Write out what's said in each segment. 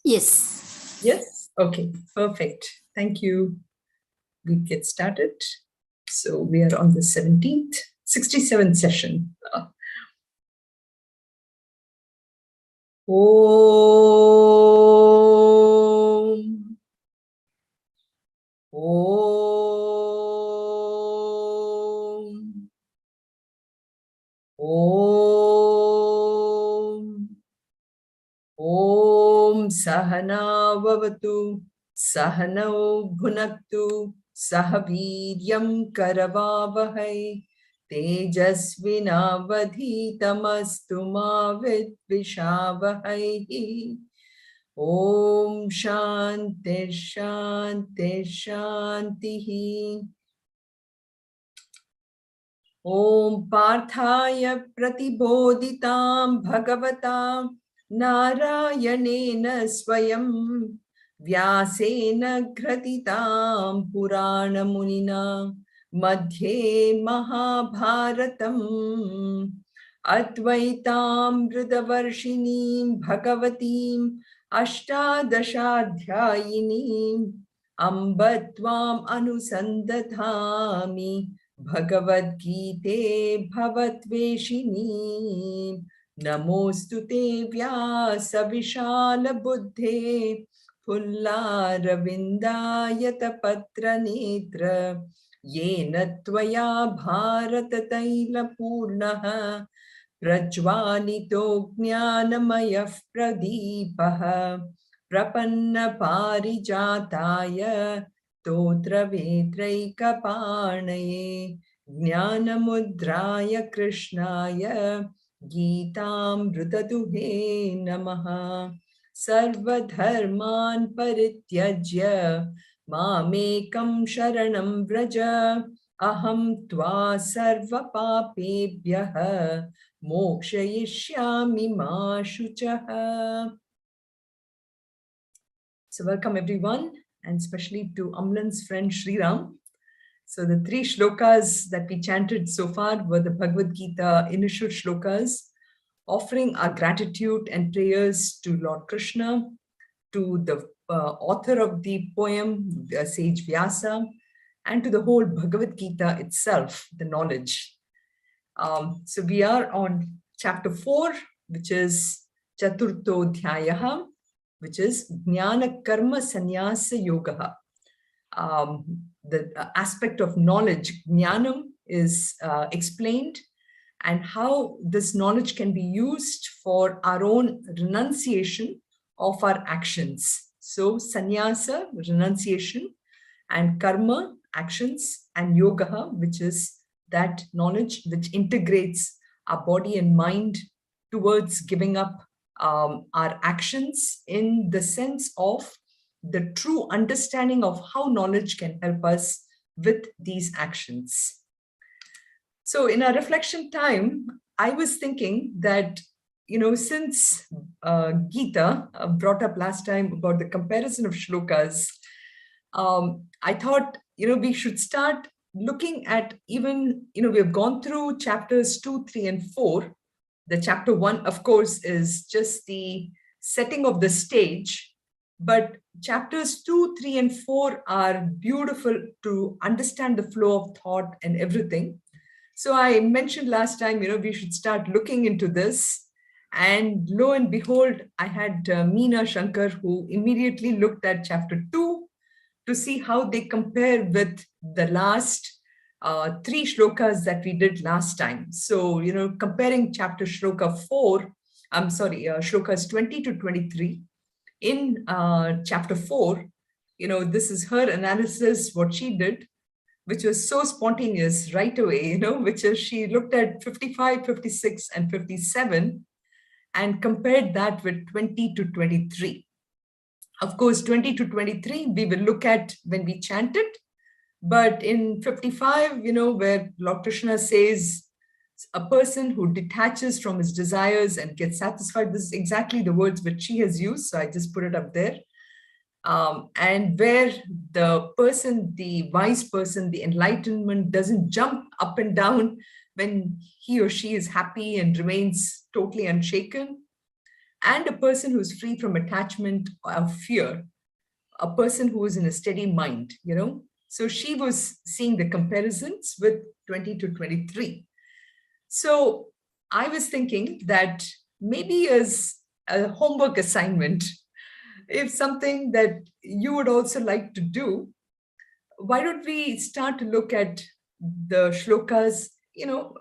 Yes. Yes? Okay, perfect. Thank you. We get started. So we are on the 17th, 67th session. Om. Om. Om. Om Sahana Vavatu Sahanau Bhunaktu Sahaviryam Karavavahai Tejasvinavadhitamastu ma vidvishavahai. Om Shanti Shanti Shanti. Om Parthaya Pratibodhitam Bhagavatam Narayanena Swayam Vyasena Gratitam Purana Munina Madhye Mahabharatam Advaitam Vridavarshinim Bhagavatim Ashtadashadhyayinim Ambatvam Anusandathami Bhagavath Gita Bhavatveshini Namostu te Vyasa Vishala Buddhe Pulla Ravindayata Patra Netra Yena Tvaya Bharata Taila Purnaha Prajvalito Jnanamayah Pradipaha Prapanna Parijataya Totra Vetraika Parnaye Jnanamudraya Krishnaya Geetam Rutaduhe Namaha Sarvadharman Parityajya Mamekam Sharanam Vraja Aham Tva Sarva Papebhyaha Mokshayishyami Ma Shuchaha. So welcome everyone, and especially to Amlan's friend Sri Ram. So the 3 shlokas that we chanted so far were the Bhagavad Gita initial shlokas, offering our gratitude and prayers to Lord Krishna, to the author of the poem, Sage Vyasa, and to the whole Bhagavad Gita itself, the knowledge. So we are on chapter 4, which is Chaturtho Dhyayaha, which is Jnana Karma Sannyasa Yoga. The aspect of knowledge, Jnanam, is explained, and how this knowledge can be used for our own renunciation of our actions. So sannyasa, renunciation, and karma, actions, and yoga, which is that knowledge which integrates our body and mind towards giving up our actions in the sense of the true understanding of how knowledge can help us with these actions. So in our reflection time, I was thinking that, since Gita brought up last time about the comparison of shlokas, I thought, we should start looking at even, we have gone through chapters 2, 3, and 4. The chapter 1, of course, is just the setting of the stage, but chapters 2, 3, and 4 are beautiful to understand the flow of thought and everything. So I mentioned last time, we should start looking into this. And lo and behold, I had Meena Shankar, who immediately looked at chapter 2 to see how they compare with the last 3 shlokas that we did last time. So, comparing shlokas 20 to 23 in chapter 4, this is her analysis, what she did, which was so spontaneous right away, which is she looked at 55, 56, and 57 and compared that with 20 to 23. Of course, 20 to 23, we will look at when we chant it. But in 55, where Lord Krishna says, a person who detaches from his desires and gets satisfied, this is exactly the words which she has used. So I just put it up there. And where the person, the wise person, the enlightenment doesn't jump up and down when he or she is happy and remains totally unshaken. and a person who's free from attachment or fear, a person who is in a steady mind, So she was seeing the comparisons with 20 to 23. So I was thinking that maybe as a homework assignment, if something that you would also like to do, why don't we start to look at the shlokas,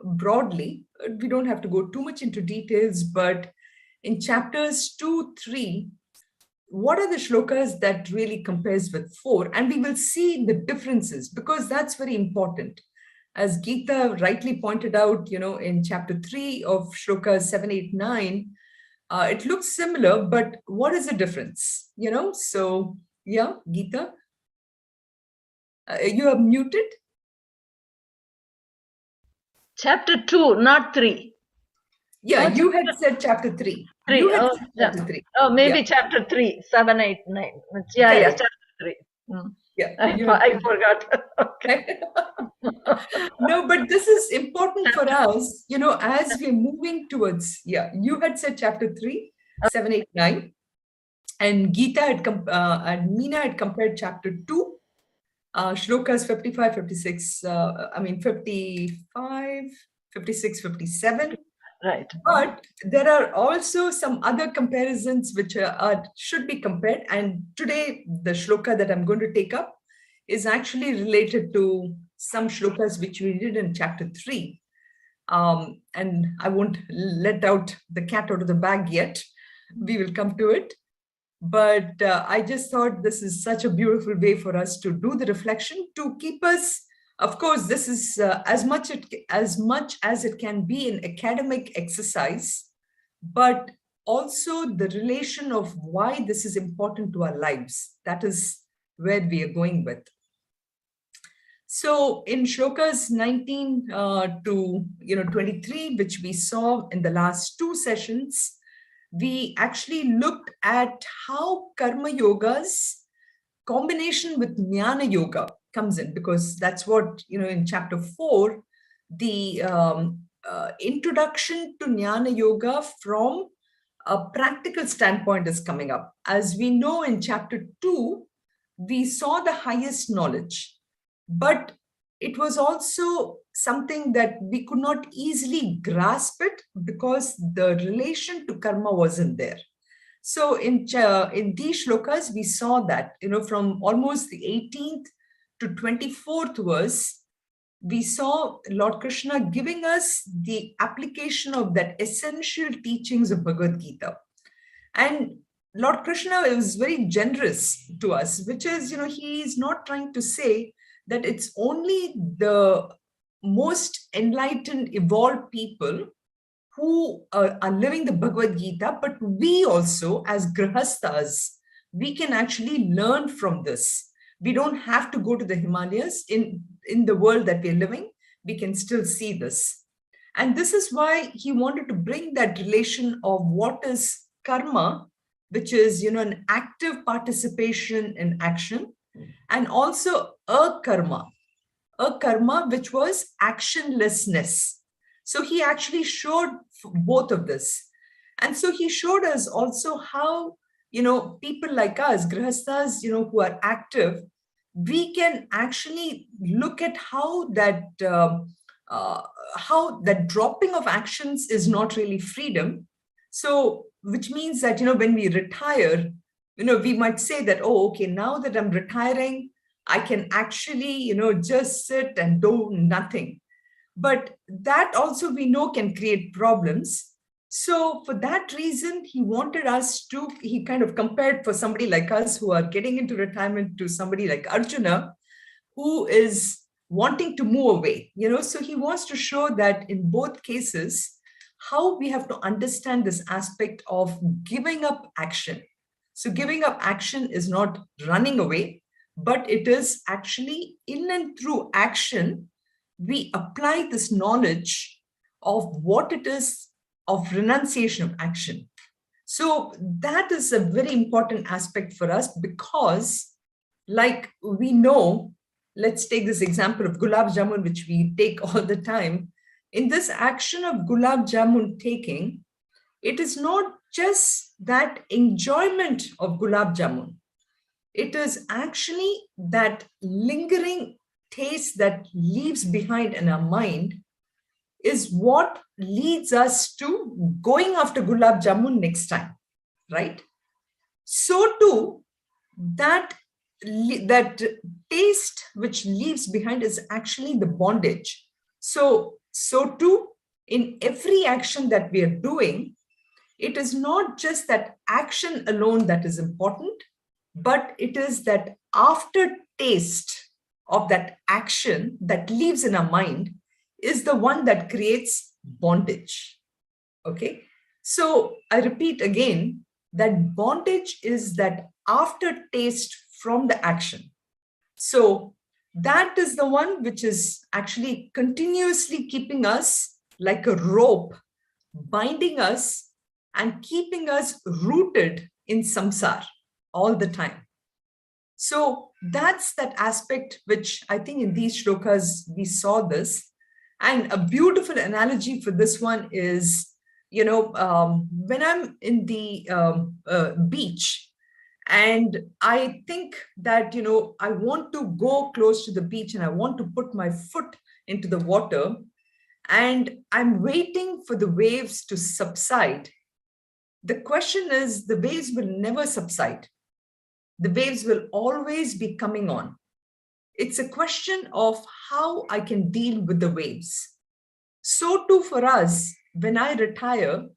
broadly? We don't have to go too much into details, but in chapters 2, 3, what are the shlokas that really compares with 4? And we will see the differences, because that's very important. As Gita rightly pointed out, in chapter 3 of shlokas 7, 8, 9, it looks similar, but what is the difference? So yeah, Gita, you are muted. Chapter 2, not 3. Yeah, you had said chapter 3. 3. You had said chapter 3. Oh, maybe Yeah. chapter 3, 7, 8, 9. Yeah, chapter 3. Yeah, I forgot. Okay. No, but this is important for us, as we're moving towards, you had said chapter 3, 7, 8, 9. And Gita and Meena had compared chapter 2, shlokas 55, 56, 55, 56, 57. Right. But there are also some other comparisons which should be compared. And today, the shloka that I'm going to take up is actually related to some shlokas which we did in chapter 3. And I won't let out the cat out of the bag yet. We will come to it. But I just thought this is such a beautiful way for us to do the reflection, to keep us, of course, this is as much as it can be an academic exercise, but also the relation of why this is important to our lives. That is where we are going with. So in shlokas 19 to 23, which we saw in the last 2 sessions, we actually looked at how karma yoga's combination with jnana yoga comes in, because that's what, in chapter 4, the introduction to jnana yoga from a practical standpoint is coming up. As we know, in chapter 2, we saw the highest knowledge, but it was also something that we could not easily grasp it because the relation to karma wasn't there. So in these shlokas, we saw that, from almost the 18th to 24th verse, we saw Lord Krishna giving us the application of that essential teachings of Bhagavad Gita. And Lord Krishna is very generous to us, which is, he is not trying to say that it's only the most enlightened, evolved people who are living the Bhagavad Gita, but we also, as grihasthas, we can actually learn from this. We don't have to go to the Himalayas. In the world that we're living, we can still see this. And this is why he wanted to bring that relation of what is karma, which is, an active participation in action, and also a karma, which was actionlessness. So he actually showed both of this. And so he showed us also how, people like us, grihasthas, who are active, we can actually look at how that dropping of actions is not really freedom. So, which means that, when we retire, we might say that, oh, okay, now that I'm retiring, I can actually, just sit and do nothing. But that also we know can create problems. So for that reason, he wanted us to, he kind of compared for somebody like us who are getting into retirement to somebody like Arjuna, who is wanting to move away, so he wants to show that in both cases, how we have to understand this aspect of giving up action. So giving up action is not running away, but it is actually in and through action, we apply this knowledge of what it is of renunciation of action. So that is a very important aspect for us, because like we know, let's take this example of gulab jamun, which we take all the time. In this action of gulab jamun taking, it is not just that enjoyment of gulab jamun. It is actually that lingering taste that leaves behind in our mind is what leads us to going after gulab jamun next time, right? So too, that taste which leaves behind is actually the bondage. So too, in every action that we are doing, it is not just that action alone that is important, but it is that aftertaste of that action that lives in our mind is the one that creates bondage. Okay. So I repeat again that bondage is that aftertaste from the action. So that is the one which is actually continuously keeping us like a rope, binding us and keeping us rooted in samsara all the time. So that's that aspect which I think in these shlokas we saw this. And a beautiful analogy for this one is, when I'm in the beach and I think that, I want to go close to the beach and I want to put my foot into the water and I'm waiting for the waves to subside. The question is, the waves will never subside. The waves will always be coming on. It's a question of how I can deal with the waves. So too for us, when I retire,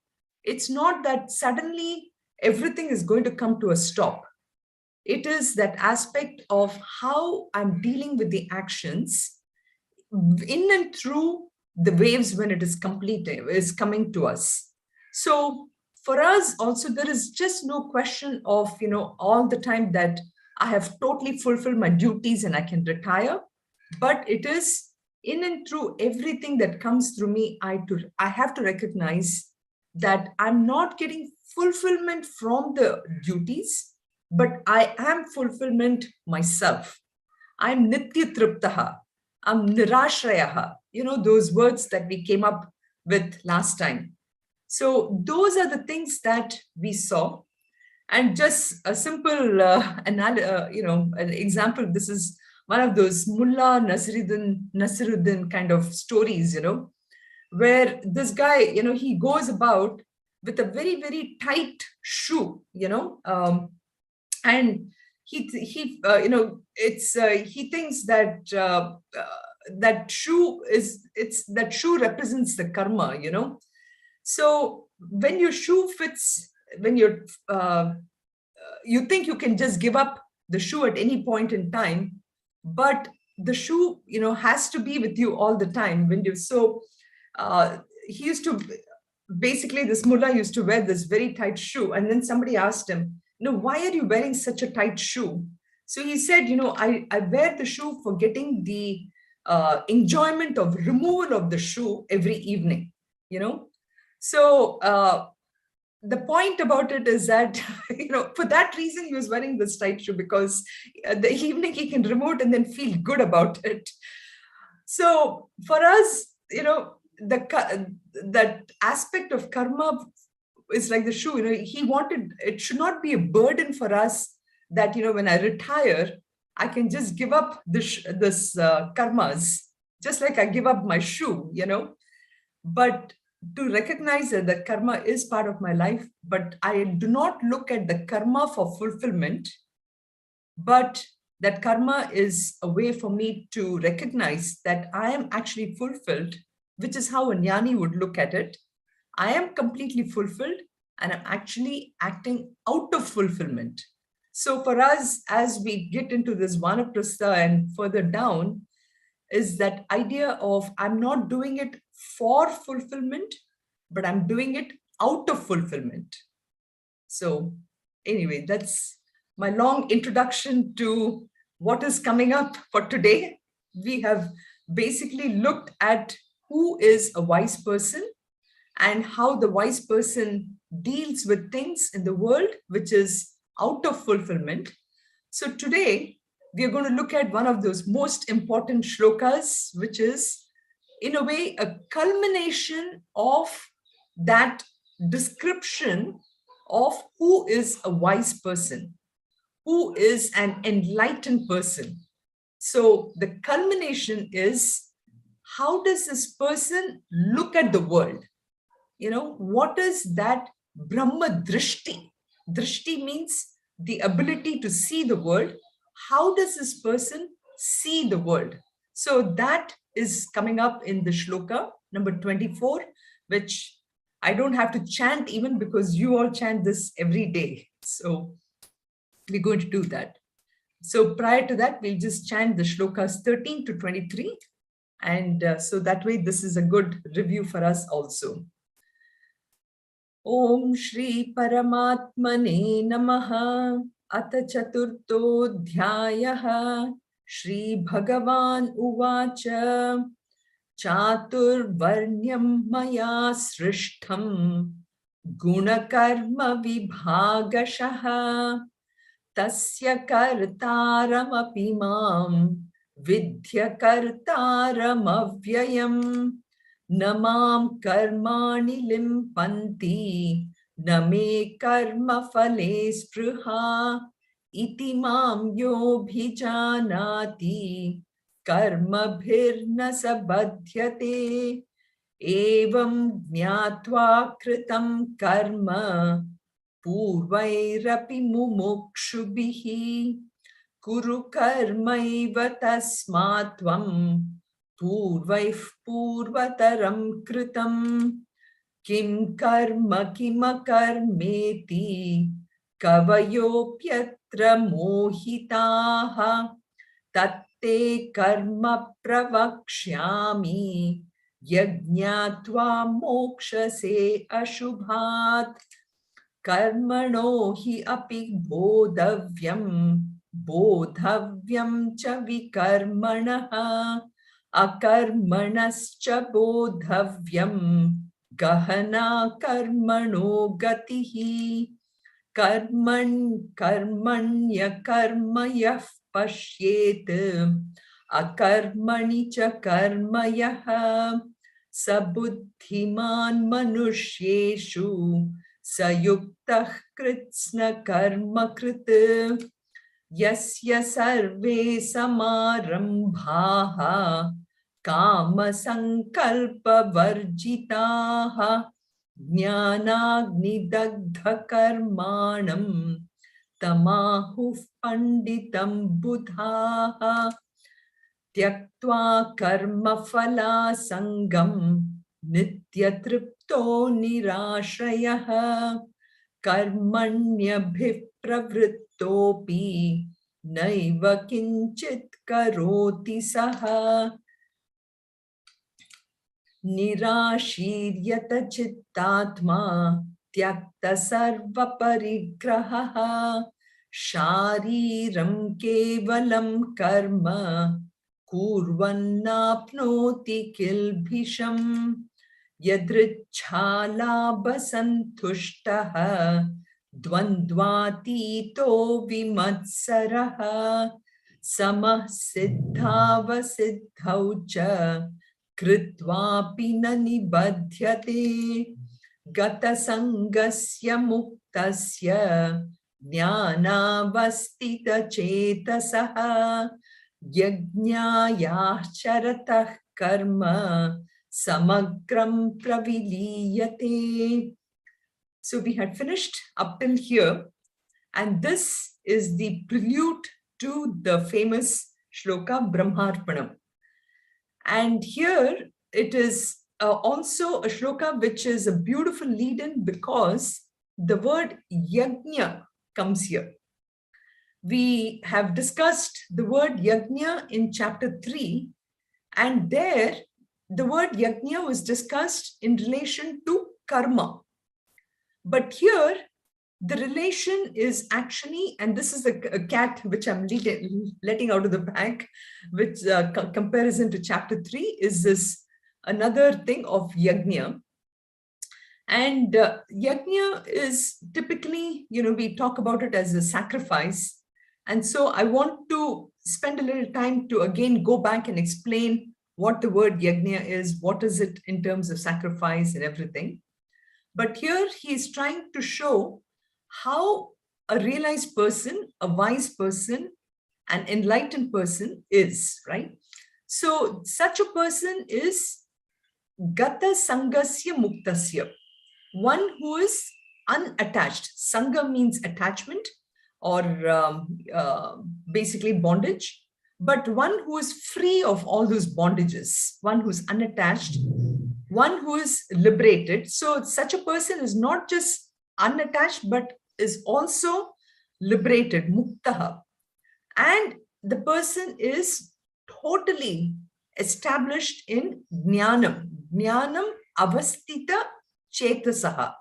it's not that suddenly everything is going to come to a stop. It is that aspect of how I'm dealing with the actions in and through the waves when it is complete, is coming to us. So for us also, there is just no question of, all the time that I have totally fulfilled my duties and I can retire, but it is in and through everything that comes through me, I have to recognize that I'm not getting fulfillment from the duties, but I am fulfillment myself. I'm Nitya Triptaha. I'm Nirashrayaha. Those words that we came up with last time. So those are the things that we saw. And just a simple, an example, this is one of those Mullah Nasiruddin kind of stories, where this guy, he goes about with a very, very tight shoe, and he thinks that that shoe represents the karma, So when your shoe fits, when you think you can just give up the shoe at any point in time, but the shoe, has to be with you all the time. He used to, basically this mullah used to wear this very tight shoe. And then somebody asked him, why are you wearing such a tight shoe? So he said, I wear the shoe for getting the enjoyment of removal of the shoe every evening, So the point about it is that, for that reason, he was wearing this tight shoe, because the evening he can remove it and then feel good about it. So for us, that aspect of karma is like the shoe. He wanted, it should not be a burden for us that, when I retire, I can just give up this karmas, just like I give up my shoe, But to recognize that the karma is part of my life, but I do not look at the karma for fulfillment, but that karma is a way for me to recognize that I am actually fulfilled, which is how a jnani would look at it. I am completely fulfilled and I'm actually acting out of fulfillment. So for us, as we get into this vanaprastha and further down, is that idea of I'm not doing it for fulfillment, but I'm doing it out of fulfillment. So anyway, that's my long introduction to what is coming up for today. We have basically looked at who is a wise person and how the wise person deals with things in the world which is out of fulfillment. So today, we are going to look at one of those most important shlokas, which is, in a way, a culmination of that description of who is a wise person, who is an enlightened person. So the culmination is, how does this person look at the world? What is that Brahma Drishti? Drishti means the ability to see the world. How does this person see the world? So that is coming up in the shloka number 24, which I don't have to chant even because you all chant this every day. So we're going to do that. So prior to that, we'll just chant the shlokas 13 to 23. And so that way, this is a good review for us also. Om Shri Paramatmane Namaha Ata Chaturto Dhyayaha Shri Bhagavan Uvacha Chatur Varnyam Maya Srishtham Gunakarma Vibhagashaha Tasya Kartaram Mam Vidya Kartaram Avyayam Namam Karmani Limpanti Name Karma Phale Spruha Iti Mam Yo Bhijanati Karma Bhirna Sabadhyate Evam Jnatva Kritam Karma Purvairapi Mumukshubhihi Kuru Karmaiva Tasmatvam Purvaih Purvataram Kritam Kim Karma Kima Karmeti Kavayopyatra Mohitaha Tatte Karma Pravakshyami Yajñatva Mokshase Ashubhat Karmano hi api bodhavyam cha vikarmanaha akarmanascha bodhavyam gahana karmano gatihi karmanya karmayah pashyet akarmani cha karmayah sabuddhiman manushyeshu Sayuktah kritsna karma krita yasya sarve samarambhaha kama sankalpa varjitaha jnanagni dagdha karmanam tamahu panditam buddhaha tyaktva karma phala sangam Nitya tripto nirashrayah karmanyabhih pravrittopi naiva kinchit karoti saha nirashiryata chittatma tyakta sarva parigraha shariram kevalam karma kurvannapnoti kilbhisham Yadrichhalabhasantushtaha Dvandvatito vimatsaraha Samah siddhavasiddhaucha Kritvapi na nibadhyate Gata sangasya muktasya Jnanavastita chetasaha Yajñayah charatah karma Samagram praviliyate. So we had finished up till here, and this is the prelude to the famous shloka Brahmarpanam. And here it is also a shloka which is a beautiful lead-in because the word yajna comes here. We have discussed the word yajna in chapter 3, and there the word yajna was discussed in relation to karma. But here, the relation is actually, and this is a cat which I'm letting out of the bag, which comparison to chapter 3 is this another thing of yajna. And yajna is typically, we talk about it as a sacrifice. And so I want to spend a little time to again go back and explain what the word yajna is, what is it in terms of sacrifice and everything. But here he is trying to show how a realized person, a wise person, an enlightened person is, right? So such a person is Gata Sangasya Muktasya, one who is unattached. Sangha means attachment or basically bondage, but one who is free of all those bondages, one who's unattached, one who is liberated. So such a person is not just unattached, but is also liberated, muktaha. And the person is totally established in jnanam. Jnanam avastita chetasaha.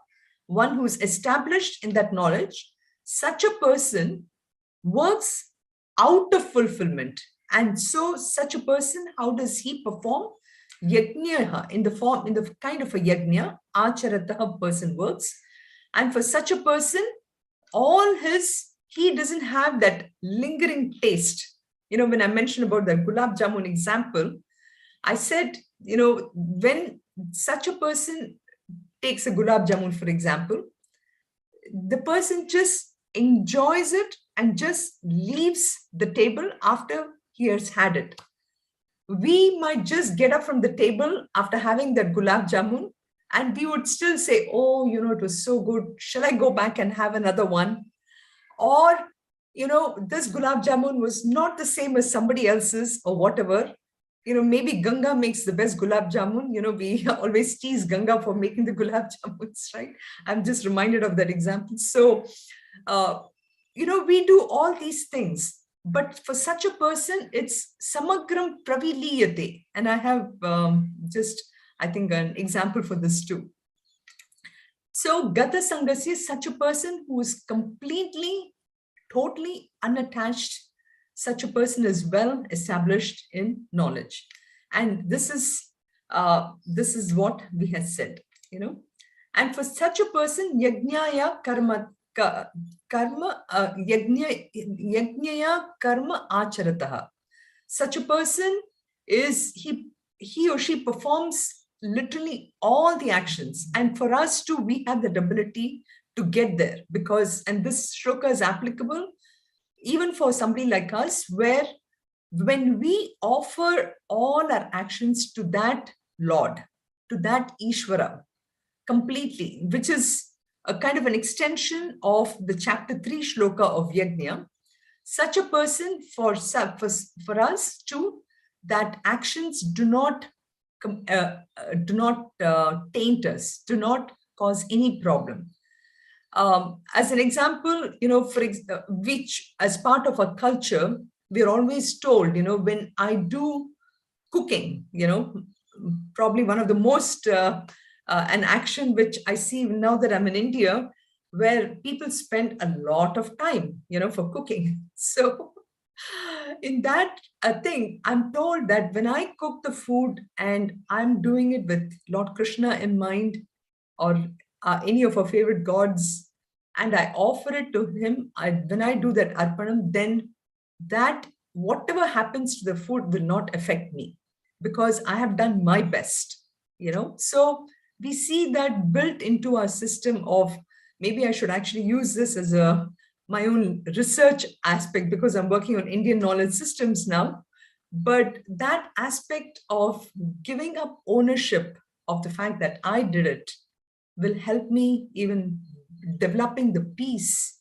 One who is established in that knowledge. Such a person works out of fulfillment. And so such a person, how does he perform? Yajna, in the kind of a yajna, acharataha person works. And for such a person, he doesn't have that lingering taste. When I mentioned about the gulab jamun example, I said, when such a person takes a gulab jamun, for example, the person just enjoys it and just leaves the table after he has had it. We might just get up from the table after having that gulab jamun and we would still say, oh, it was so good. Shall I go back and have another one? Or, this gulab jamun was not the same as somebody else's or whatever. Maybe Ganga makes the best gulab jamun. We always tease Ganga for making the gulab jamuns, right? I'm just reminded of that example. So, we do all these things. But for such a person, it's samagram praviliyate. And I have I think, an example for this too. So Gata Sangasya is such a person who is completely, totally unattached. Such a person is well established in knowledge. And this is what we have said, And for such a person, yajnaya karma acharataha. Such a person is, he or she performs literally all the actions. And for us too, we have the ability to get there because, and this shloka is applicable even for somebody like us, where when we offer all our actions to that Lord, to that Ishvara, completely, which is a kind of an extension of the chapter 3 shloka of Yajna, such a person, for us too, that actions do not taint us, do not cause any problem. As an example, which as part of our culture, we're always told, when I do cooking, probably one of the most, an action which I see now that I'm in India, where people spend a lot of time, for cooking. So in that thing, I'm told that when I cook the food and I'm doing it with Lord Krishna in mind, or any of our favorite gods, and I offer it to him, when I do that arpanam, then that whatever happens to the food will not affect me because I have done my best, So we see that built into our system of, maybe I should actually use this as my own research aspect because I'm working on Indian knowledge systems now. But that aspect of giving up ownership of the fact that I did it will help me even developing the peace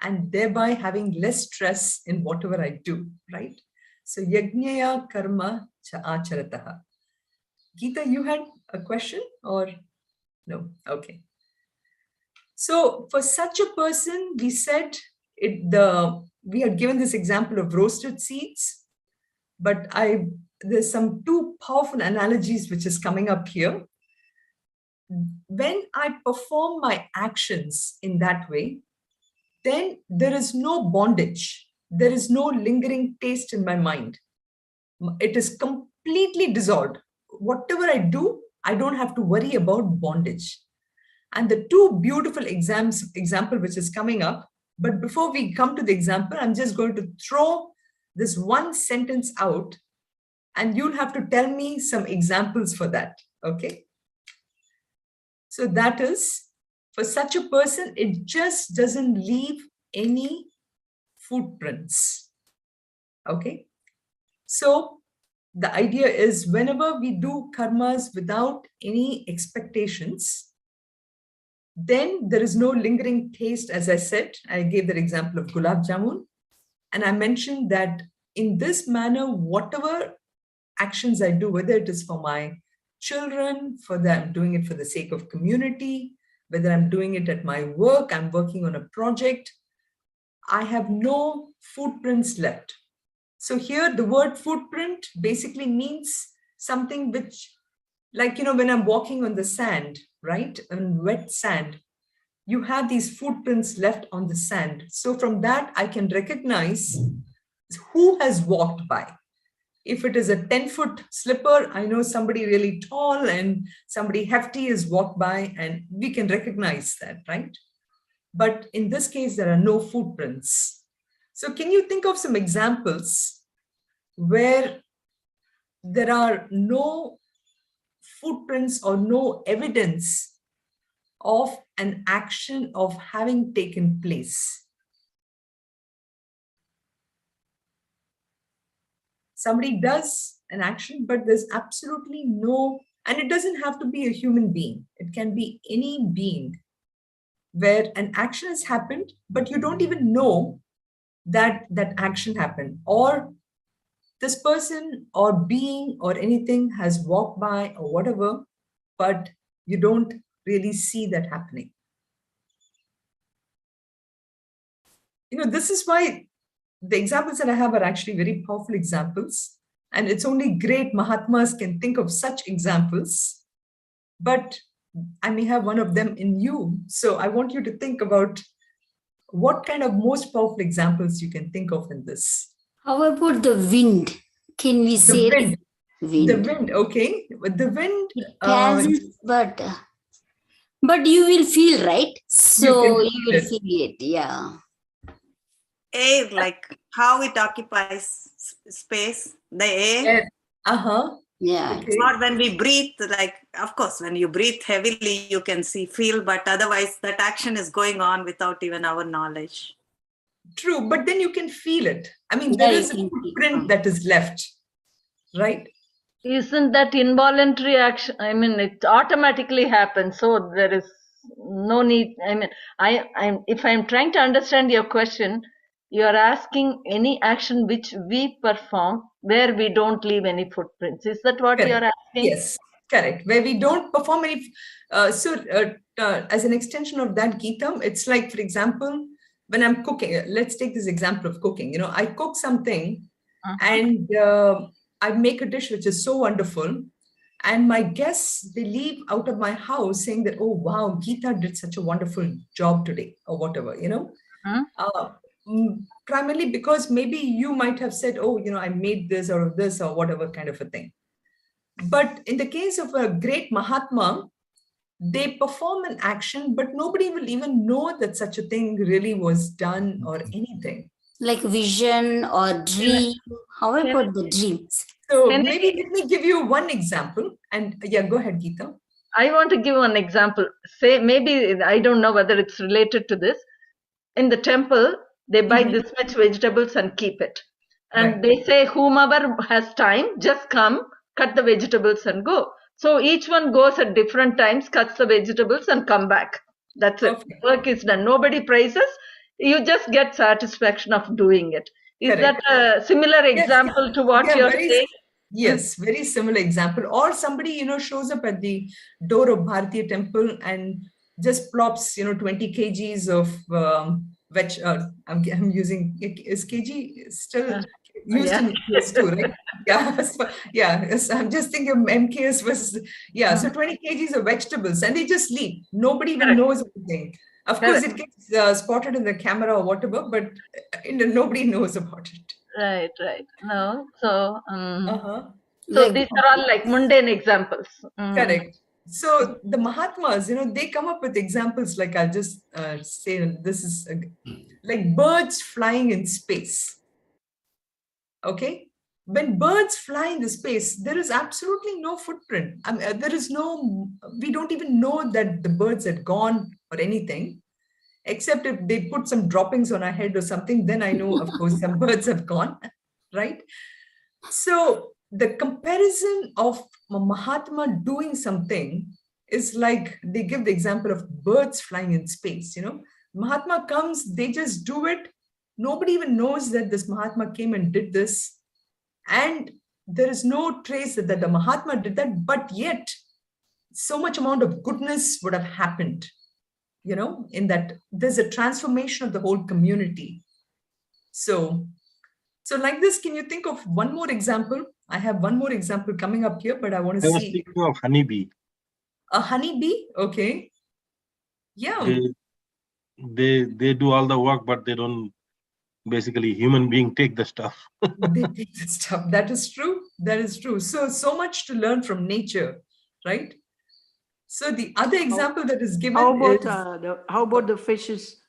and thereby having less stress in whatever I do, right? So yajnaya karma cha acharataha. Geeta, you had a question or no? Okay. So for such a person, we said we had given this example of roasted seeds, but there's some two powerful analogies which is coming up here. When I perform my actions in that way, then there is no bondage. There is no lingering taste in my mind. It is completely dissolved. Whatever I do, I don't have to worry about bondage. And the two beautiful example which is coming up, but before we come to the example, I'm just going to throw this one sentence out and you'll have to tell me some examples for that, okay? So that is, for such a person, it just doesn't leave any footprints. Okay. So the idea is whenever we do karmas without any expectations, then there is no lingering taste. As I said, I gave the example of gulab jamun. And I mentioned that in this manner, whatever actions I do, whether it is for my children, for that I'm doing it for the sake of community, whether I'm doing it at my work, I'm working on a project, I have no footprints left. So here the word footprint basically means something which, like, when I'm walking on the sand, right, on wet sand, you have these footprints left on the sand. So from that, I can recognize who has walked by. If it is a 10-foot slipper, I know somebody really tall and somebody hefty has walked by, and we can recognize that, right? But in this case, there are no footprints. So can you think of some examples where there are no footprints or no evidence of an action of having taken place? Somebody does an action, but there's absolutely no, and it doesn't have to be a human being. It can be any being where an action has happened, but you don't even know that that action happened, or this person or being or anything has walked by or whatever, but you don't really see that happening. This is why the examples that I have are actually very powerful examples. And it's only great Mahatmas can think of such examples. But I may have one of them in you. So I want you to think about what kind of most powerful examples you can think of in this. How about the wind? Can we say the wind? Wind. The wind, okay. But the wind, It passes, but you will feel, right? So you will feel it, yeah. Air, like how it occupies space, the air. Yeah. Okay. Or when we breathe, like, of course, when you breathe heavily, you can feel, but otherwise that action is going on without even our knowledge. True, but then you can feel it. I mean, there is a footprint that is left, right? Isn't that involuntary action? I mean, it automatically happens. So there is no need. I mean, if I'm trying to understand your question, you are asking any action which we perform where we don't leave any footprints. Is that what you are asking? Yes, correct. Where we don't perform any. As an extension of that Gita, it's like, for example, when I'm cooking, let's take this example of cooking. I cook something and I make a dish which is so wonderful. And my guests, they leave out of my house saying that, oh, wow, Gita did such a wonderful job today, or whatever, primarily because maybe you might have said, oh, I made this out of this or whatever kind of a thing. But in the case of a great Mahatma, they perform an action, but nobody will even know that such a thing really was done or anything. Like vision or dream. How about the dreams? So maybe let me give you one example. And yeah, go ahead, Geeta. I want to give one example. Say, maybe, I don't know whether it's related to this. In the temple, they buy this much vegetables and keep it. And they say, whomever has time, just come, cut the vegetables and go. So each one goes at different times, cuts the vegetables and come back. That's it. Work is done. Nobody praises. You just get satisfaction of doing it. Is that a similar example to what you're saying? Yes, very similar example. Or somebody, shows up at the door of Bharatiya temple and just plops, 20 kgs of I'm using, is kg still used in MKS too, right? Yes, I'm just thinking of MKS versus, so 20 kgs of vegetables and they just leave. Nobody even knows anything. Of course, it gets spotted in the camera or whatever, but nobody knows about it. Right. No, so these are all like mundane examples. Correct. So the Mahatmas, they come up with examples like, I'll just say, this is like birds flying in space. Okay. When birds fly in the space, there is absolutely no footprint. We don't even know that the birds had gone or anything, except if they put some droppings on our head or something, then I know, of course, some birds have gone, right? So the comparison of a Mahatma doing something is like, they give the example of birds flying in space, Mahatma comes, they just do it. Nobody even knows that this Mahatma came and did this. And there is no trace that the Mahatma did that, but yet so much amount of goodness would have happened, in that there's a transformation of the whole community. So like this, can you think of one more example? I have one more example coming up here, but I want to see. I was thinking of honeybee. A honeybee? Okay. Yeah. They do all the work, but they don't, basically human being take the stuff. They take the stuff. That is true. That is true. So much to learn from nature, right? So the other example that is given is... How about the fishes?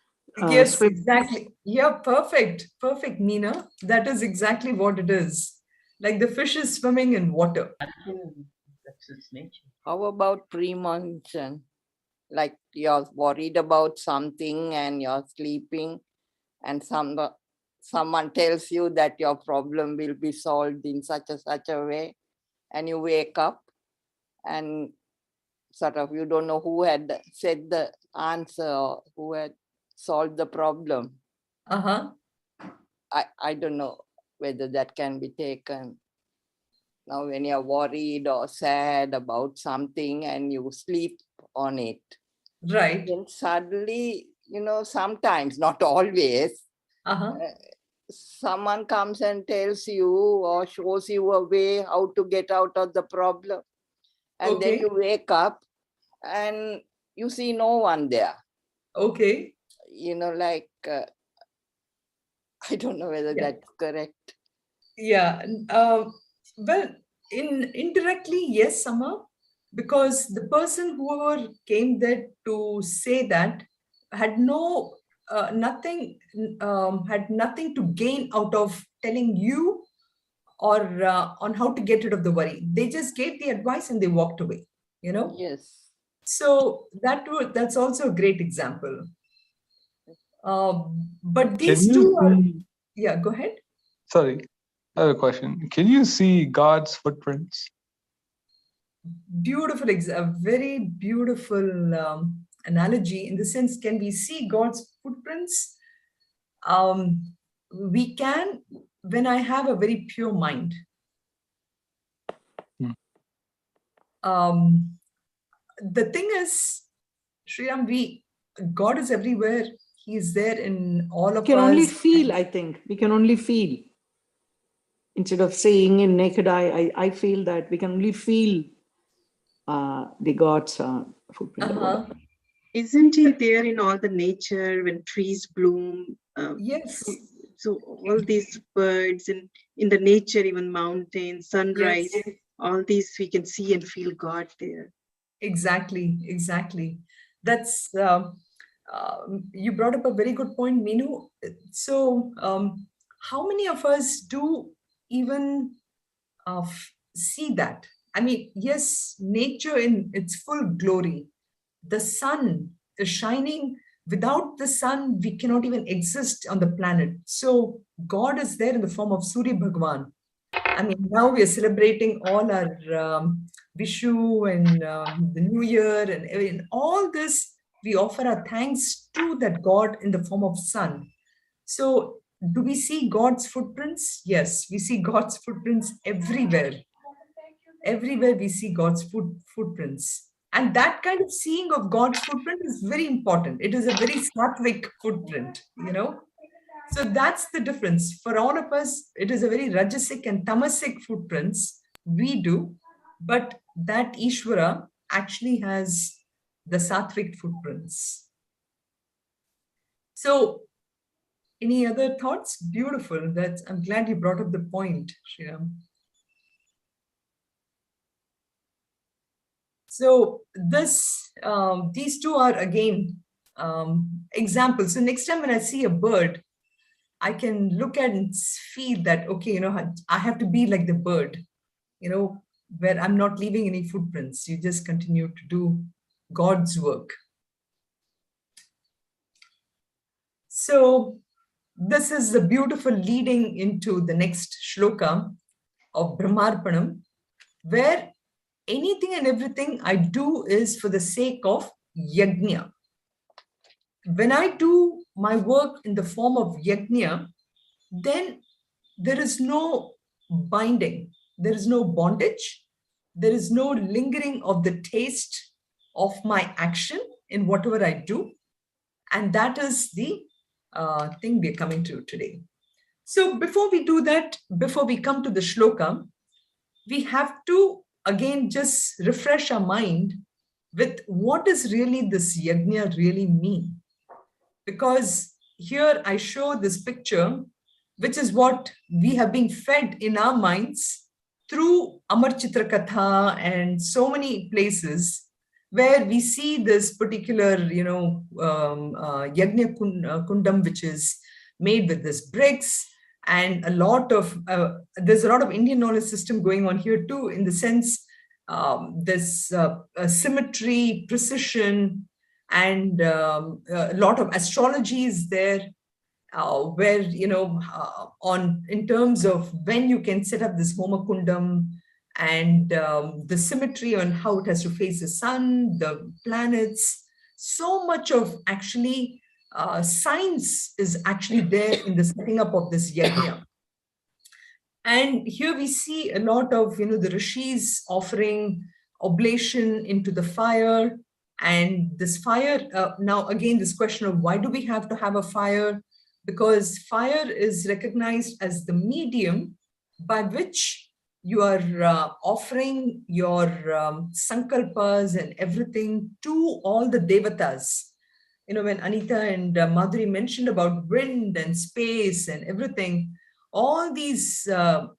Yes, exactly. Yeah, perfect. Perfect, Meena. That is exactly what it is. Like the fish is swimming in water. That's its nature. How about premonition? Like you're worried about something and you're sleeping and someone tells you that your problem will be solved in such a way, and you wake up and sort of you don't know who had said the answer or who had solved the problem. I don't know whether that can be taken. Now when you're worried or sad about something and you sleep on it, right? Then suddenly, sometimes, not always, someone comes and tells you or shows you a way how to get out of the problem. And then you wake up and you see no one there. Okay. I don't know whether that's correct. Yeah. Well, indirectly, yes, Sama, because the person whoever came there to say that had nothing to gain out of telling you or on how to get rid of the worry. They just gave the advice and they walked away, Yes. So that's also a great example. But these Can two you are... see... Yeah, go ahead. Sorry, I have a question. Can you see God's footprints? Beautiful, a very beautiful analogy, in the sense, can we see God's footprints? We can, when I have a very pure mind. The thing is, Sriram, God is everywhere. He is there in all of us. We can only feel, I think. We can only feel. Instead of seeing in naked eye, I feel that we can only feel the God's footprint. Isn't he there in all the nature when trees bloom? Yes. So all these birds and in the nature, even mountains, sunrise, yes. All these we can see and feel God there. Exactly. That's you brought up a very good point, Meenu. So how many of us do even see that? I mean, yes, nature in its full glory. The sun is shining. Without the sun, we cannot even exist on the planet. So God is there in the form of Surya Bhagwan. I mean, now we are celebrating all our Vishu and the New Year, and in all this, we offer our thanks to that God in the form of sun. So do we see God's footprints? Yes, we see God's footprints everywhere. Everywhere we see God's footprints. And that kind of seeing of God's footprint is very important. It is a very sattvic footprint, So that's the difference. For all of us, it is a very rajasic and tamasic footprints we do, but that Ishvara actually has the sattvic footprints. So any other thoughts? Beautiful. I'm glad you brought up the point, Sriram. So these two are again examples. So next time when I see a bird, I can look at and feel that, okay, I have to be like the bird, where I'm not leaving any footprints. You just continue to do God's work. So this is the beautiful leading into the next shloka of Brahmarpanam, where anything and everything I do is for the sake of yajna. When I do my work in the form of yajna, then there is no binding, there is no bondage, there is no lingering of the taste of my action in whatever I do. And that is the thing we're coming to today. So before we do that, before we come to the shloka, we have to again just refresh our mind with what does really this yajna really mean? Because here I show this picture, which is what we have been fed in our minds through Amar Chitra Katha and so many places where we see this particular, yajna kundam, which is made with this bricks, and there's a lot of Indian knowledge system going on here too, in the sense this symmetry, precision, and a lot of astrology is there, where in terms of when you can set up this Homa Kundam, and the symmetry on how it has to face the sun, the planets. So much of actually science is actually there in the setting up of this yajna. And here we see a lot of the rishis offering oblation into the fire. And this fire, now again, this question of why do we have to have a fire? Because fire is recognized as the medium by which you are offering your sankalpas and everything to all the devatas. When Anita and Madhuri mentioned about wind and space and everything, all these 5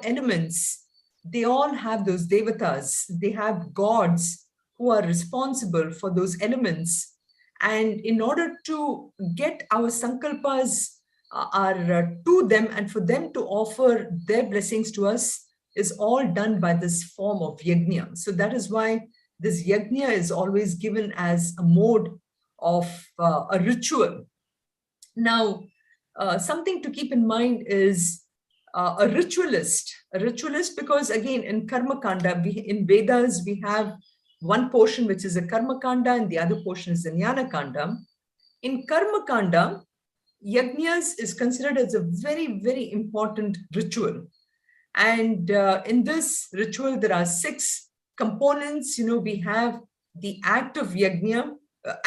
elements, they all have those devatas. They have gods who are responsible for those elements. And in order to get our sankalpas to them and for them to offer their blessings to us is all done by this form of yajna. So that is why this yajna is always given as a mode of a ritual. Now, something to keep in mind is a ritualist, because again, in Karma Kanda, in Vedas, we have one portion which is a Karma Kanda and the other portion is the Jnana Kanda. In Karma Kanda, yajnas is considered as a very, very important ritual. And in this ritual, there are 6 components. We have the act of yajna.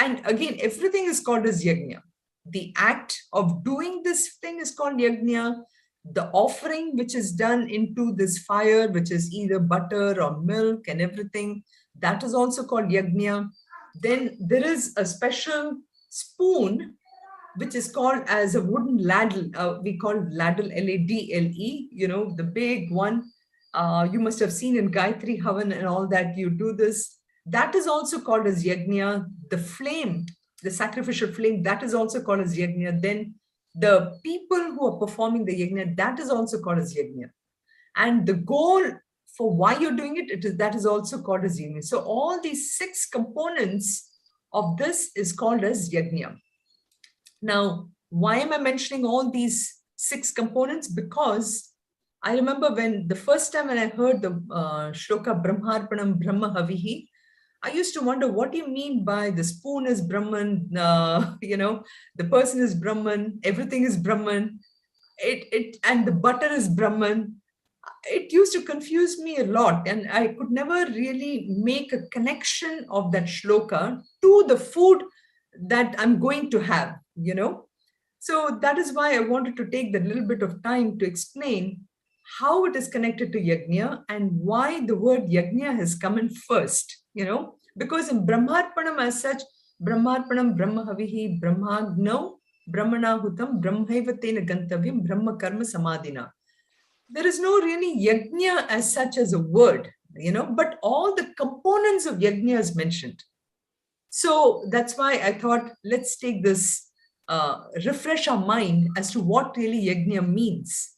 And again, everything is called as yajna. The act of doing this thing is called yajna. The offering which is done into this fire, which is either butter or milk and everything, that is also called yajna. Then there is a special spoon which is called as a wooden ladle. We call ladle, Ladle, the big one. You must have seen in Gayatri Havan and all that, you do this. That is also called as yajna. The flame, the sacrificial flame, that is also called as yajna. Then the people who are performing the yajna, that is also called as yajna. And the goal for why you're doing it, that is also called as yajna. So all these 6 components of this is called as yajna. Now, why am I mentioning all these 6 components? Because I remember when the first time when I heard the shloka Brahmarpanam Brahma Havihi, I used to wonder, what do you mean by the spoon is Brahman, the person is Brahman, everything is Brahman, and the butter is Brahman. It used to confuse me a lot, and I could never really make a connection of that shloka to the food that I'm going to have, So that is why I wanted to take the little bit of time to explain how it is connected to yajna and why the word yajna has come in first, because in Brahmarpanam as such, Brahmarpanam, Brahma Havihi, Brahmagno, Brahmanahutam, Brahmaivatena Gantavyam, Brahma Karma Samadhina. There is no really yajna as such as a word, but all the components of yajna is mentioned. So that's why I thought, let's take this, refresh our mind as to what really yajna means.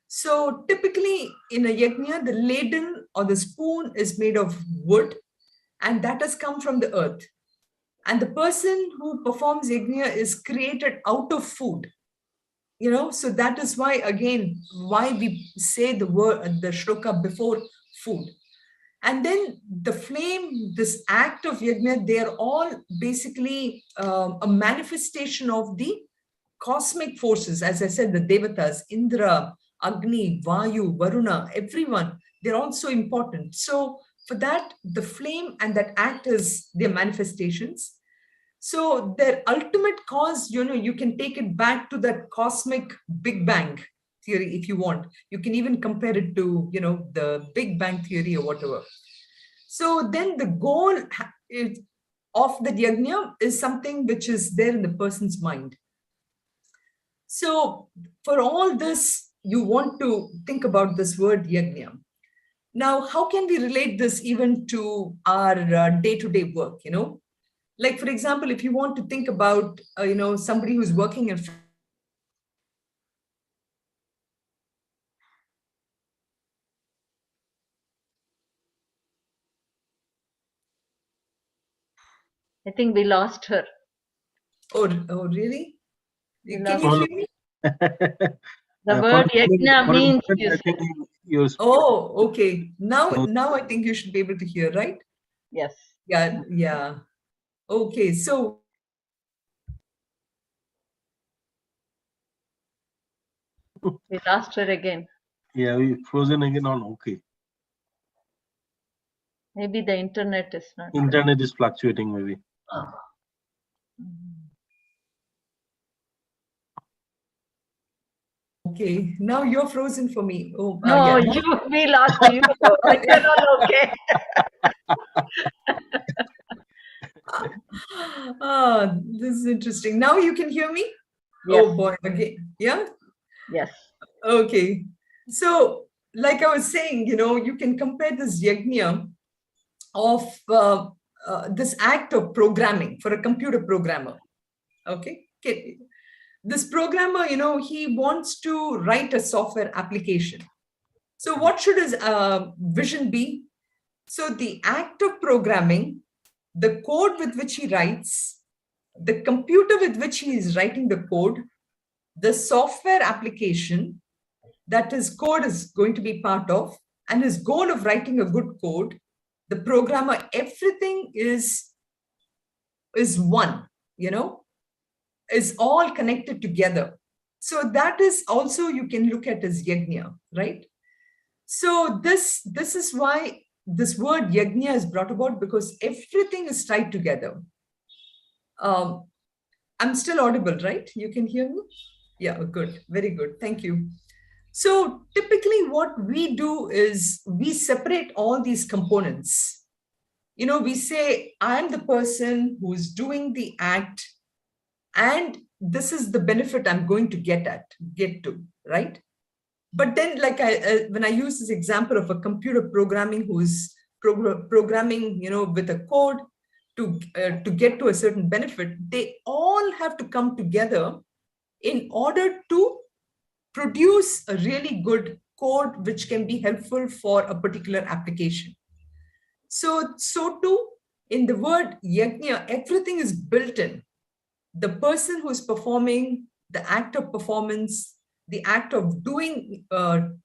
So typically in a yajna, the ladle or the spoon is made of wood, and that has come from the earth. And the person who performs yajna is created out of food. So that is why, again, why we say the word, the shloka before food. And then the flame, this act of yajna, they are all basically a manifestation of the cosmic forces. As I said, the devatas, Indra, Agni, Vayu, Varuna, everyone, they're all so important. So for that, the flame and that act is their manifestations. So their ultimate cause, you can take it back to that cosmic Big Bang theory if you want. You can even compare it to, the Big Bang theory or whatever. So then the goal of the yajna is something which is there in the person's mind. So for all this, you want to think about this word yajna. Now, how can we relate this even to our day-to-day work, Like, for example, if you want to think about, somebody who's working in... I think we lost her. Oh really? Can you hear me? The word yajna means... Oh, okay. Now I think you should be able to hear, right? Yes. Yeah. Okay, so... We lost her again. Yeah, we frozen again on okay. Maybe the internet is not... Internet is fluctuating, maybe. Okay, now you're frozen for me. Oh, no, yeah. we lost you. You're all okay. This is interesting. Now you can hear me? Yes. Oh boy, again. Yeah? Yes. Okay. So, like I was saying, you can compare this yajna of this act of programming for a computer programmer. Okay. This programmer, he wants to write a software application. So what should his vision be? So the act of programming, the code with which he writes, the computer with which he is writing the code, the software application that his code is going to be part of, and his goal of writing a good code, the programmer, everything is one, is all connected together. So that is also, you can look at as yajna, right? So this is why this word yajna is brought about, because everything is tied together. I'm still audible, right? You can hear me? Yeah, good. Very good. Thank you. So typically what we do is we separate all these components. We say, I'm the person who's doing the act, and this is the benefit I'm going to get to, right? But then, like when I use this example of a computer programming who's programming, with a code to get to a certain benefit, they all have to come together in order to produce a really good code which can be helpful for a particular application. So too, in the word yajna, everything is built in. The person who's performing, the act of performance, the act of doing,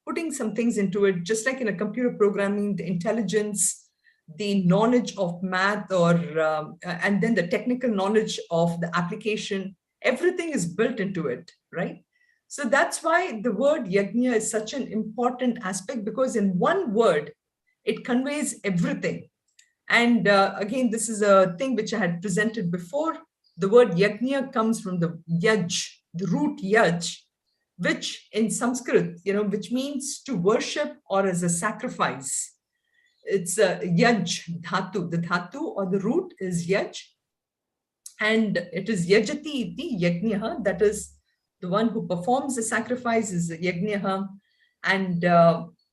putting some things into it, just like in a computer programming, the intelligence, the knowledge of math, and then the technical knowledge of the application, everything is built into it, right? So that's why the word yajna is such an important aspect, because in one word, it conveys everything. And again, this is a thing which I had presented before. The word yajna comes from the yaj, the root yaj, which in Sanskrit, which means to worship or as a sacrifice. It's a yaj dhatu. The dhatu or the root is yaj. And it is yajati iti yajnaha. That is the one who performs the sacrifice is yajnaha. And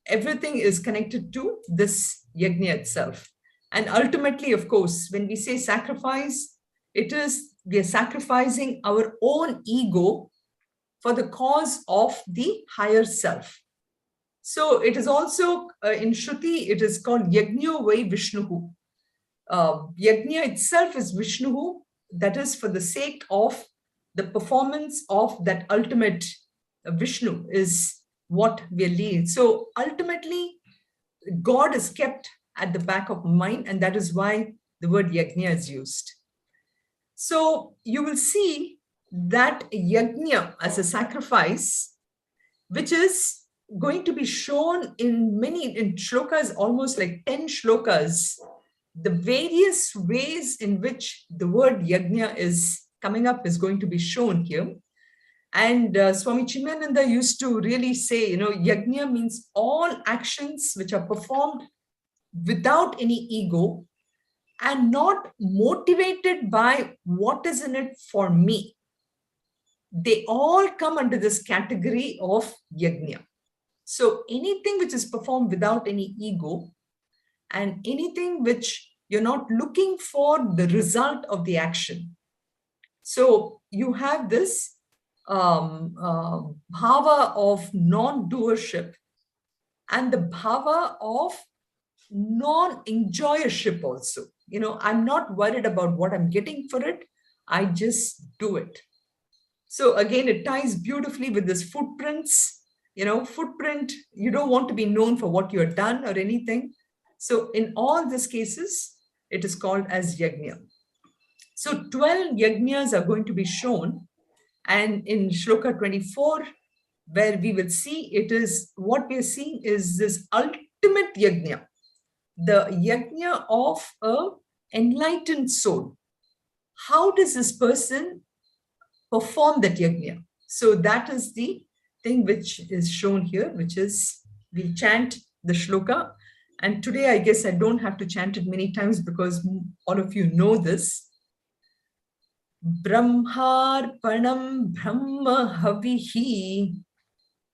everything is connected to this yajna itself. And ultimately, of course, when we say sacrifice, it is we are sacrificing our own ego for the cause of the higher self. So it is also in Shruti, it is called Yajno Vai Vishnuhu. Yajna itself is Vishnu, that is for the sake of the performance of that ultimate Vishnu is what we are leading. So ultimately, God is kept at the back of mind, and that is why the word Yajna is used. So you will see that Yajna as a sacrifice, which is going to be shown in shlokas, almost like 10 shlokas, the various ways in which the word Yajna is coming up is going to be shown here. And Swami Chimananda used to really say, Yajna means all actions which are performed without any ego and not motivated by what is in it for me. They all come under this category of Yajna. So anything which is performed without any ego and anything which you're not looking for the result of the action. So you have this bhava of non-doership and the bhava of non-enjoyership also. I'm not worried about what I'm getting for it. I just do it. So again, it ties beautifully with this footprints. Footprint, you don't want to be known for what you have done or anything. So in all these cases, it is called as Yajna. So 12 Yajnas are going to be shown. And in Shloka 24, where we will see it is, what we are seeing is this ultimate Yajna, the Yajna of an enlightened soul. How does this person perform that Yajna? So that is the thing which is shown here, which is we chant the shloka. And today, I guess I don't have to chant it many times because all of you know this. Brahmarpanam Brahma Havihi.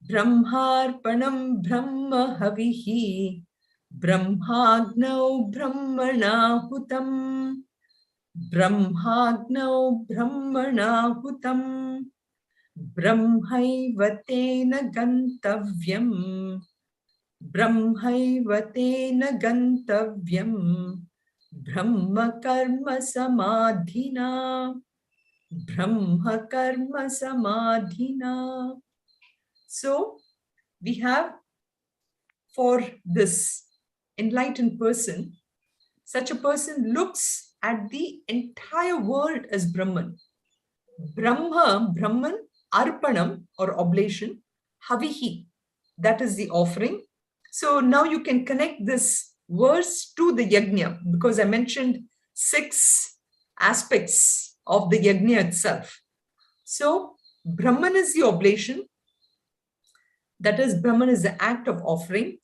Brahmarpanam Brahma Havihi. Brahmagnau Brahmana Hutam. Brahmagnau Brahmana Hutam. Brahmaivatena Gantavyam. Brahmaivatena Gantavyam. Brahma Karma Samadhina. Brahma Karma Samadhina. So we have for this enlightened person, such a person looks at the entire world as Brahman. Brahman, Arpanam or oblation, Havihi, that is the offering. So now you can connect this verse to the Yajna because I mentioned 6 aspects of the Yajna itself. So Brahman is the oblation. That is, Brahman is the act of offering.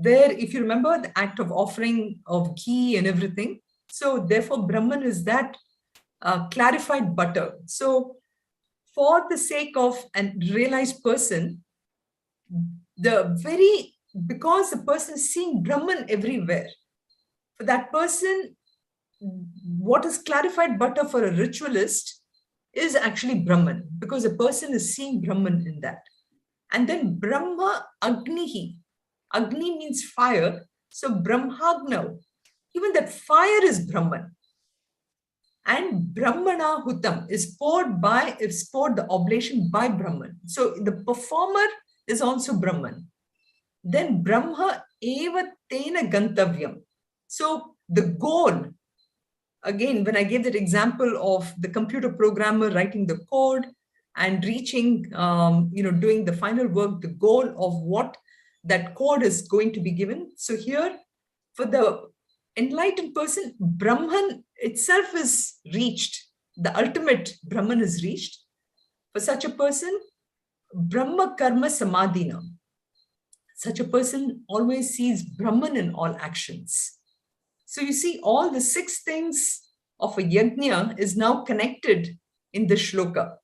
Where, if you remember, the act of offering of ghee and everything. So therefore, Brahman is that clarified butter. So for the sake of a realized person, because the person is seeing Brahman everywhere, for that person, what is clarified butter for a ritualist is actually Brahman, because a person is seeing Brahman in that. And then Brahma Agnihi. Agni means fire. So Brahmagnav, even that fire is Brahman. And Brahmana Hutam is poured the oblation by Brahman. So the performer is also Brahman. Then Brahma eva tena gantavyam. So the goal, again, when I gave that example of the computer programmer writing the code and reaching, doing the final work, the goal of what that code is going to be given. So here, for the enlightened person, Brahman itself is reached. The ultimate Brahman is reached. For such a person, Brahma Karma Samadhina. Such a person always sees Brahman in all actions. So you see, all the 6 things of a yajna is now connected in the shloka.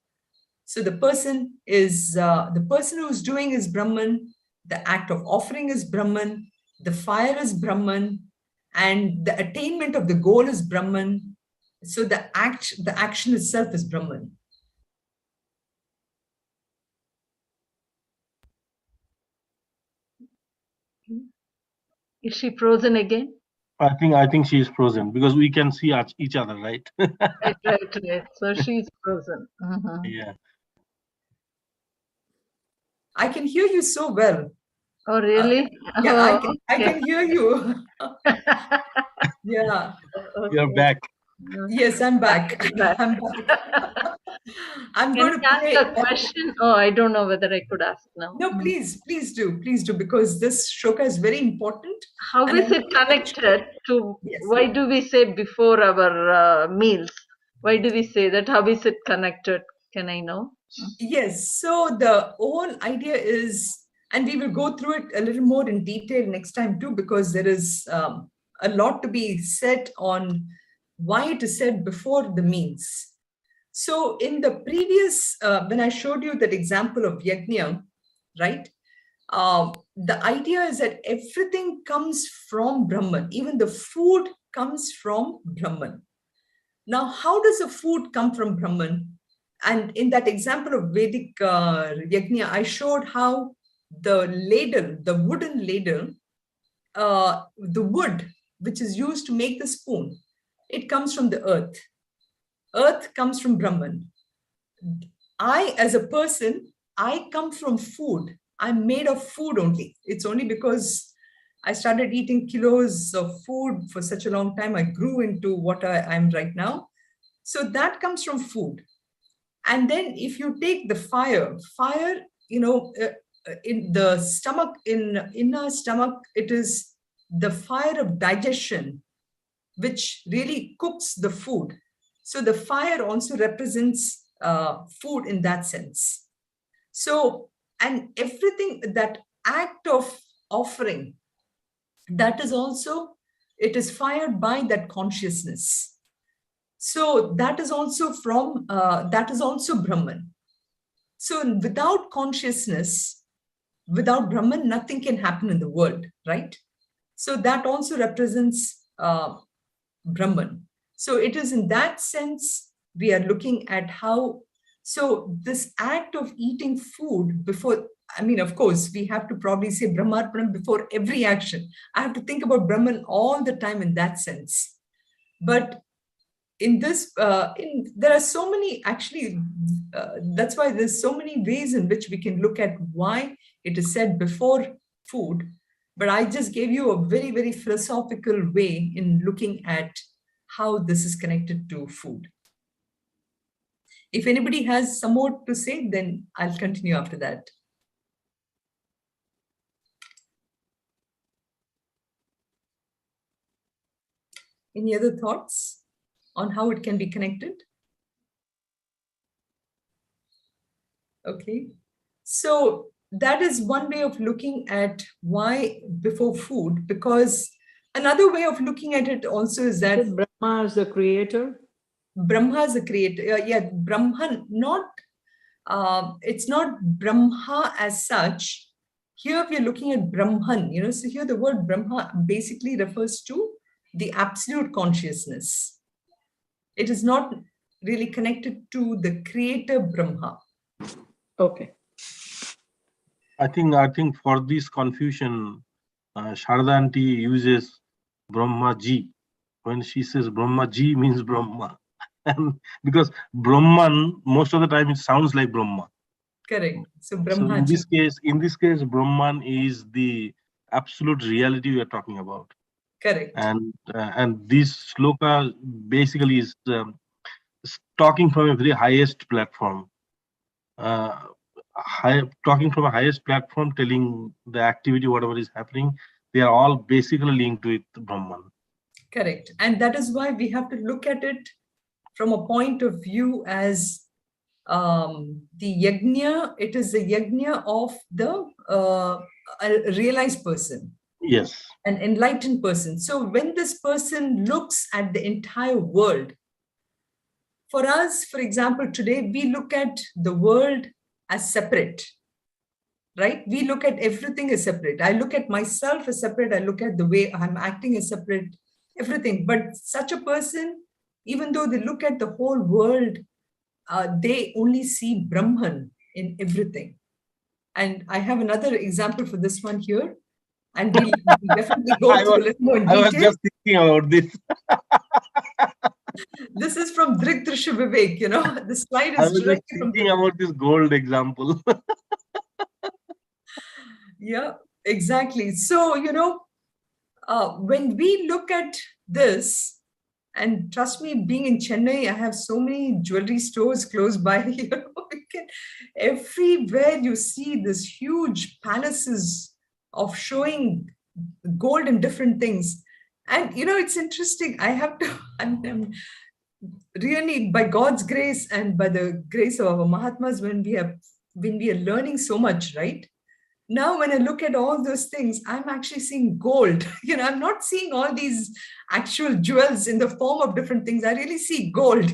So the person who's doing is Brahman, the act of offering is Brahman, the fire is Brahman, and the attainment of the goal is Brahman. So the action itself is Brahman. Is she frozen again? I think she is frozen because we can see each other, right? Right. So she's frozen. Yeah. I can hear you so well. Oh, really? Yeah, Oh, I okay. can hear you. Yeah. You're back. Yes, I'm back. Back. I'm back. I'm Can going to I ask play. a question? Oh, I don't know whether I could ask now. No, please do, because this shloka is very important. How And is I it want to make sure- connected to, Yes. why do we say before our meals? Why do we say that? How is it connected? Can I know? Yes. So the whole idea is, and we will go through it a little more in detail next time too, because there is a lot to be said on why it is said before the meals. So in the previous, when I showed you that example of yajna, right? The idea is that everything comes from Brahman. Even the food comes from Brahman. Now, how does the food come from Brahman? And in that example of Vedic yajna, I showed how the ladle, the wooden ladle, the wood which is used to make the spoon, it comes from the earth. Earth comes from Brahman. I, as a person, I come from food. I'm made of food only. It's only because I started eating kilos of food for such a long time, I grew into what I am right now. So that comes from food. And then if you take the fire, in the stomach, in our stomach, it is the fire of digestion, which really cooks the food. So the fire also represents food in that sense. So, and everything, that act of offering, that is also, it is fired by that consciousness. So that is also Brahman. So without consciousness, without Brahman, nothing can happen in the world, right? So that also represents Brahman. So it is in that sense we are looking at how, so this act of eating food before, I mean, of course, we have to probably say Brahmarpanam before every action. I have to think about Brahman all the time in that sense. But in this, there are so many, actually, that's why there's so many ways in which we can look at why it is said before food. But I just gave you a very, very philosophical way in looking at how this is connected to food. If anybody has some more to say, then I'll continue after that. Any other thoughts on how it can be connected? Okay. So that is one way of looking at why before food, because another way of looking at it also is that Brahma is the creator. Brahma is the creator. Yeah, Brahman, not, it's not Brahma as such. Here we are looking at Brahman, so here the word Brahma basically refers to the absolute consciousness. It is not really connected to the creator Brahma. Okay. I think for this confusion, Sharda Aunty uses Brahma Ji. When she says Brahma Ji means Brahma. And because Brahman, most of the time it sounds like Brahma. Correct. So So Brahma in Ji. this case, Brahman is the absolute reality we are talking about. Correct. And this shloka basically is talking from a very highest platform. Talking from a highest platform, telling the activity, whatever is happening, they are all basically linked with Brahman. Correct. And that is why we have to look at it from a point of view as the yajna, it is the yajna of the a realized person. Yes. An enlightened person. So when this person looks at the entire world, for us, for example, today, we look at the world as separate, right? We look at everything as separate. I look at myself as separate. I look at the way I'm acting as separate, everything. But such a person, even though they look at the whole world, they only see Brahman in everything. And I have another example for this one here. And we'll definitely go I through a was, little more in I was detail. just thinking about this. This is from Drigdrisha Vivek, the slide I is was just directly from thinking about this gold example. Yeah, exactly. So, when we look at this, and trust me, being in Chennai, I have so many jewelry stores close by. Everywhere you see this huge palaces of showing gold and different things. And, it's interesting. I have to, I'm really, by God's grace and by the grace of our Mahatmas, when we are learning so much, right? Now, when I look at all those things, I'm actually seeing gold. I'm not seeing all these actual jewels in the form of different things. I really see gold.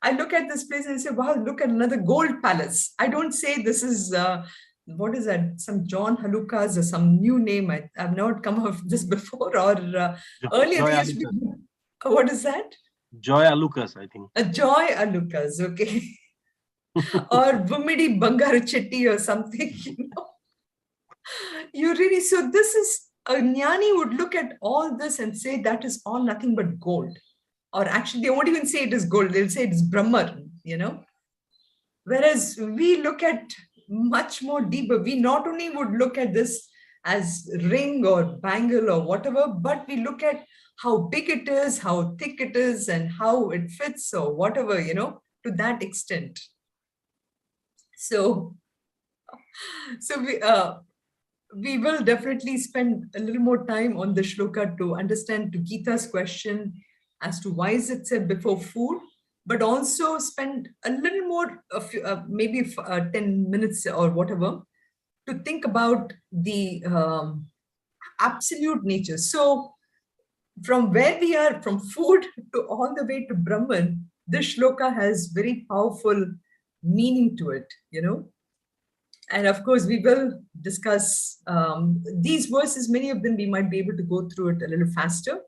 I look at this place and say, wow, look at another gold palace. I don't say this is, what is that? Some John Halukas or some new name. I've never come of this before. Or earlier, Joy they used to Alucas. be, what is that? Joy Alucas, I think. A Joy Alukas, okay. Or Bumidi Bangaru Chetty or something, You really, so this is, a jnani would look at all this and say that is all nothing but gold. Or actually, they won't even say it is gold. They'll say it is Brahman, Whereas we look at much more deeper. We not only would look at this as ring or bangle or whatever, but we look at how big it is, how thick it is, and how it fits or whatever, to that extent. So we will definitely spend a little more time on the shloka to understand to Gita's question as to why is it said before food, but also spend a little more, maybe 10 minutes or whatever, to think about the absolute nature. So from where we are, from food to all the way to Brahman, this shloka has very powerful meaning to it, And of course, we will discuss these verses. Many of them, we might be able to go through it a little faster,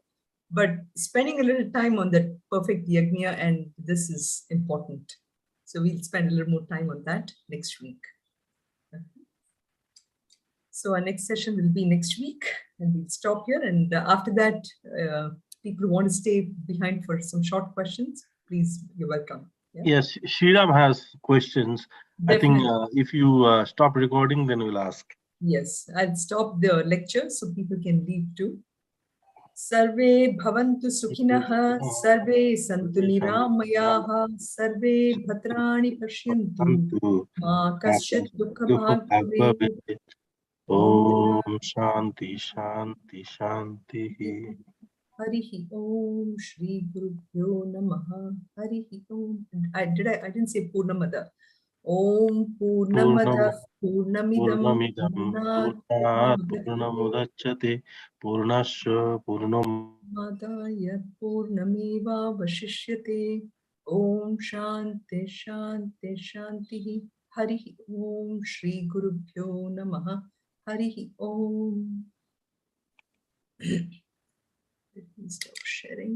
but spending a little time on that perfect yajna, and this is important. So we'll spend a little more time on that next week. So our next session will be next week, and we'll stop here. And after that, people who want to stay behind for some short questions, please, you're welcome. Yeah? Yes, Shriram has questions. Definitely. I think if you stop recording, then we'll ask. Yes, I'll stop the lecture so people can leave too. Sarve bhavantu sukhinah, sarve santu niramayaha, sarve bhadrani pashyantu, ma kasyat dukkha bhag bhavet. Om Shanti Shanti Shanti. Harihi Om Shri Gurubhyo Namaha. Harihi Om. I didn't say Purnamada. Om Purnamada Purnamidam Purnat Purnamudachyate Purnasya Purnam Madaya Purnameva Vashishyate. Om Shanti Shanti Shanti. Harihi Om Shri Gurubhyo Namaha. Harihi Om. Let me stop sharing.